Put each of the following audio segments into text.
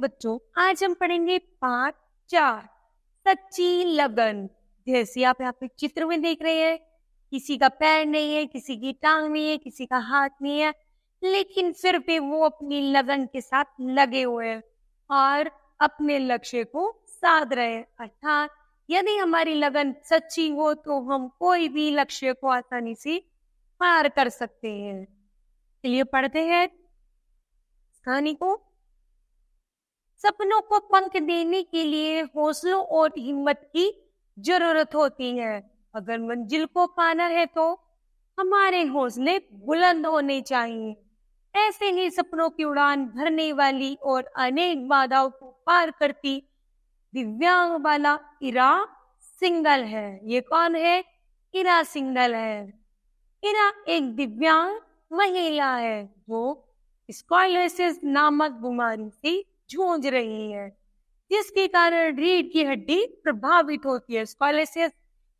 बच्चों, आज हम पढ़ेंगे पाठ 4 सच्ची लगन। जैसे आप यहाँ पे चित्र में देख रहे हैं, किसी का पैर नहीं है, किसी की टांग नहीं है, किसी का हाथ नहीं है, लेकिन फिर भी वो अपनी लगन के साथ लगे हुए हैं और अपने लक्ष्य को साध रहे हैं। अर्थात यदि हमारी लगन सच्ची हो तो हम कोई भी लक्ष्य को आसानी से पार कर सकते हैं। चलिए पढ़ते हैं कहानी को। सपनों को पंख देने के लिए हौसलों और हिम्मत की जरूरत होती है। अगर मंजिल को पाना है तो हमारे हौसले बुलंद होने चाहिए। ऐसे ही सपनों की उड़ान भरने वाली और अनेक बाधाओं को पार करती दिव्यांग वाला इरा सिंघल है। ये कौन है? इरा सिंघल है। इरा एक दिव्यांग महिला है जो स्कॉलोसिस नामक बीमारी से जूझ रही है, जिसके कारण रीढ़ की हड्डी प्रभावित होती है। स्कॉलोसिस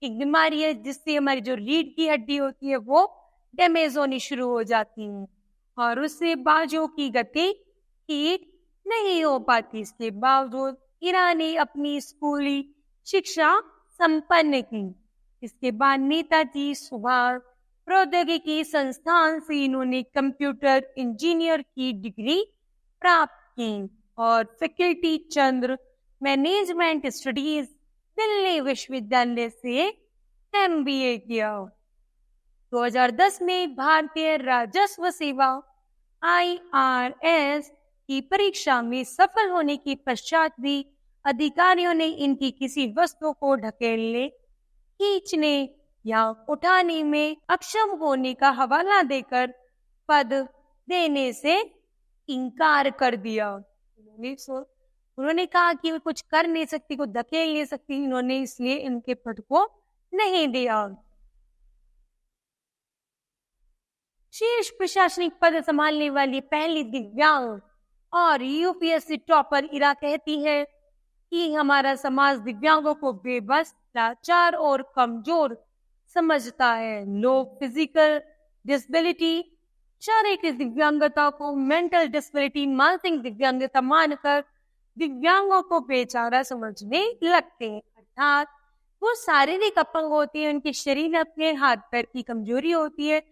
एक बीमारी है जिससे हमारी जो रीढ़ की हड्डी होती है वो डैमेज होनी शुरू हो जाती है और उससे बाजू की गति ठीक नहीं हो पाती। इसके बावजूद इरा ने अपनी स्कूली शिक्षा संपन्न की। इसके बाद नेताजी सुभाष प्रौद्योगिकी संस्थान से इन्होंने कंप्यूटर इंजीनियर की डिग्री प्राप्त की और फैकल्टी चंद्र मैनेजमेंट स्टडीज दिल्ली विश्वविद्यालय से एमबीए किया। 2010 में भारतीय राजस्व सेवा IRS की परीक्षा में सफल होने के पश्चात भी अधिकारियों ने इनकी किसी वस्तु को ढकेलने, खींचने या उठाने में अक्षम होने का हवाला देकर पद देने से इनकार कर दिया। उन्होंने कहा कि वे कुछ कर नहीं सकती, कुछ धकेल नहीं सकती, इन्होंने इसलिए इनके पद को नहीं दिया। शीर्ष प्रशासनिक पद संभालने वाली पहली दिव्यांग और यूपीएससी टॉपर इरा कहती है कि हमारा समाज दिव्यांगों को बेबस, लाचार और कमजोर समझता है। लोग फिजिकल डिसेबिलिटी, शारीरिक दिव्यांगता को मेंटल डिसेबिलिटी, मानसिक दिव्यांगता मानकर दिव्यांगों को बेचारा समझने लगते हैं। अर्थात वो शारीरिक अपंग होती है, उनके शरीर अपने हाथ पैर की कमजोरी होती है,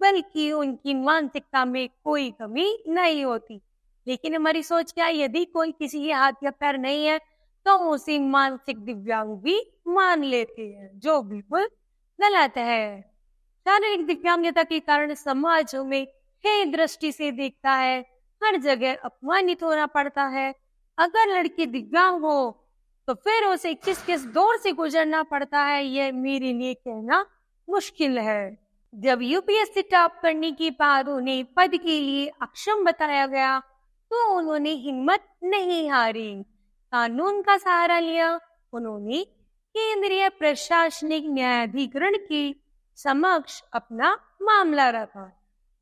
बल्कि उनकी मानसिकता में कोई कमी नहीं होती। लेकिन हमारी सोच क्या है, यदि कोई किसी के हाथ या पैर नहीं है तो उसे मानसिक दिव्यांग भी मान लेते हैं, जो बिल्कुल गलत है। शारीरिक दिव्यांगता के कारण समाज में हे दृष्टि से देखता है, हर जगह अपमानित होना पड़ता है। अगर लड़की दिव्यांग हो तो फिर उसे किस दौर से गुजरना पड़ता है, यह मेरे लिए कहना मुश्किल है। जब यूपीएससी टॉप करने के बाद उन्हें पद के लिए अक्षम बताया गया तो उन्होंने हिम्मत नहीं हारी, कानून का सहारा लिया। उन्होंने केंद्रीय प्रशासनिक न्यायाधिकरण के समक्ष अपना मामला रखा,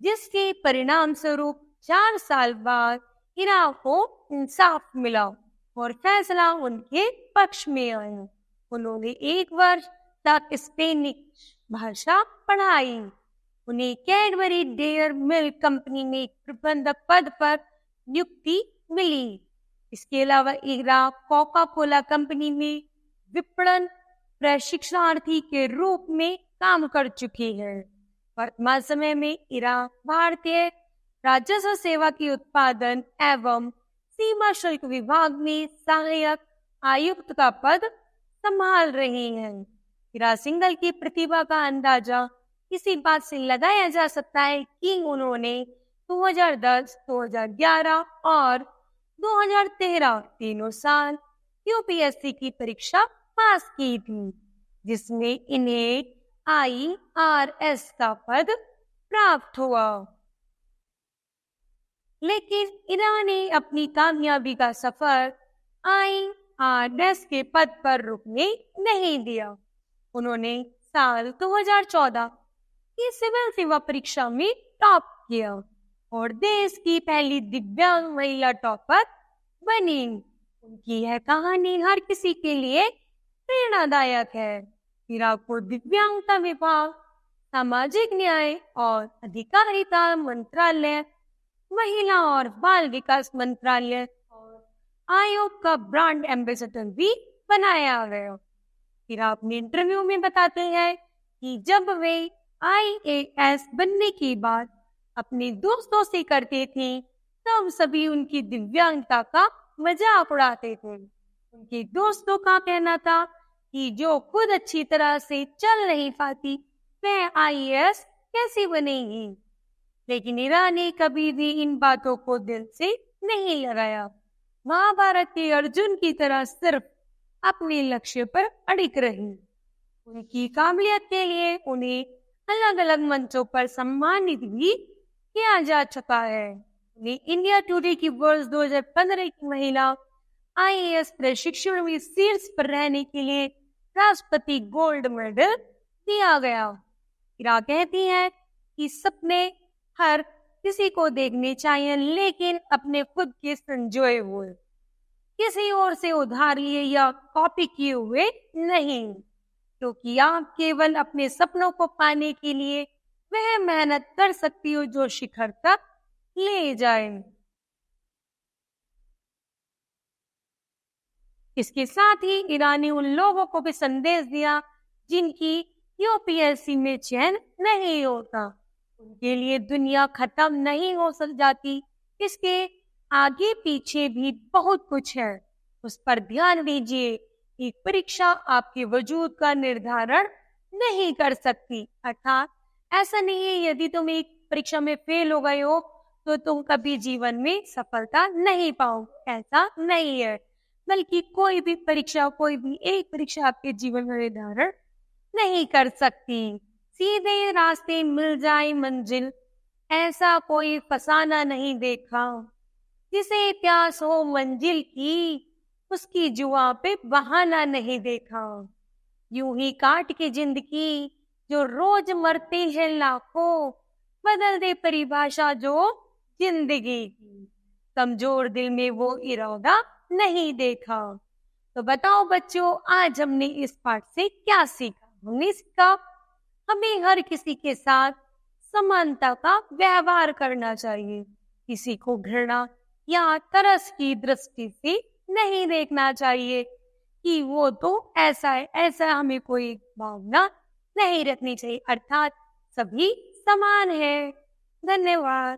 जिसके परिणाम स्वरूप 4 साल बाद इरा को इंसाफ मिला और फैसला उनके पक्ष में आया। उन्होंने 1 वर्ष तक स्पेनिश भाषा पढ़ाई। उन्हें कैडबरी डेयर मिल्क कंपनी में एक प्रबंधक पद पर नियुक्ति मिली। इसके अलावा इरा कोका कोला कंपनी में विपणन प्रशिक्षणार्थी के रूप में काम कर चुकी है। वर्तमान समय में इरा भारतीय राजस्व सेवा की उत्पादन एवं सीमा शुल्क विभाग में सहायक आयुक्त का पद संभाल रही है। इरा सिंघल की प्रतिभा का अंदाजा इसी बात से लगाया जा सकता है कि उन्होंने 2010, 2011 और 2013 तीनों साल यूपीएससी की परीक्षा पास की थी, जिसमें इन्हें IRS का पद प्राप्त हुआ। लेकिन इरा ने अपनी कामयाबी का सफर IRS के पद पर रुकने नहीं दिया। उन्होंने साल 2014 की सिविल सेवा परीक्षा में टॉप किया और देश की पहली दिव्यांग महिला टॉपर बनी। उनकी यह कहानी हर किसी के लिए प्रेरणादायक है। इरा को दिव्यांगता विभाग, सामाजिक न्याय और अधिकारिता मंत्रालय, महिला और बाल विकास मंत्रालय और आयोग का ब्रांड एम्बेसडर भी बनाया गया। फिर अपने इंटरव्यू में बताते हैं कि जब वे आईएएस बनने की बात अपने दोस्तों से करते थे, तब सभी उनकी दिव्यांगता का मजाक उड़ाते थे। उनके दोस्तों का कहना था कि जो खुद अच्छी तरह से चल नहीं पाती, वह आईएएस कैसे बनेगी। लेकिन ईरा ने कभी भी इन बातों को दिल से नहीं लगाया। महाभारत के अर्जुन की तरह सिर्फ अपने लक्ष्य पर अड़िग रही। उनकी काबिलियत के लिए उन्हें अलग अलग मंचों पर सम्मानित भी किया जा चुका है। उन्हें इंडिया टुडे की वर्ष 2015 की महिला आईएएस प्रशिक्षण में शीर्ष पर रहने के लिए राष्ट्रपति गोल्ड मेडल दिया गया। ईरा कहती है कि सपने हर किसी को देखने चाहिए, लेकिन अपने खुद के संजोए हुए, किसी और से उधार लिए या कॉपी किए हुए नहीं, क्योंकि आप केवल अपने सपनों को पाने के लिए वह मेहनत कर सकती हो जो शिखर तक ले जाए। इसके साथ ही ईरा ने उन लोगों को भी संदेश दिया जिनकी यूपीएससी में चयन नहीं होता, उनके लिए दुनिया खत्म नहीं हो जाती। इसके आगे पीछे भी बहुत कुछ है, उस पर ध्यान दीजिए। एक परीक्षा आपके वजूद का निर्धारण नहीं कर सकती, अर्थात ऐसा नहीं है यदि तुम एक परीक्षा में फेल हो गए हो तो तुम कभी जीवन में सफलता नहीं पाओगे, ऐसा नहीं है। बल्कि कोई भी परीक्षा, कोई भी एक परीक्षा आपके जीवन का निर्धारण नहीं कर सकती। सीधे रास्ते मिल जाए मंजिल, ऐसा कोई फसाना नहीं देखा। जिसे प्यास हो मंजिल की, उसकी जुआ पे बहाना नहीं देखा। यूं ही काट के जिंदगी जो रोज मरते हैं लाखों, बदल दे परिभाषा जो जिंदगी की। कमजोर दिल में वो इरादा नहीं देखा। तो बताओ बच्चों, आज हमने इस पाठ से क्या सीखा? हमने सीखा हमें हर किसी के साथ समानता का व्यवहार करना चाहिए। किसी को घृणा या तरस की दृष्टि से नहीं देखना चाहिए कि वो तो ऐसा है, ऐसा हमें कोई भावना नहीं रखनी चाहिए, अर्थात सभी समान है। धन्यवाद।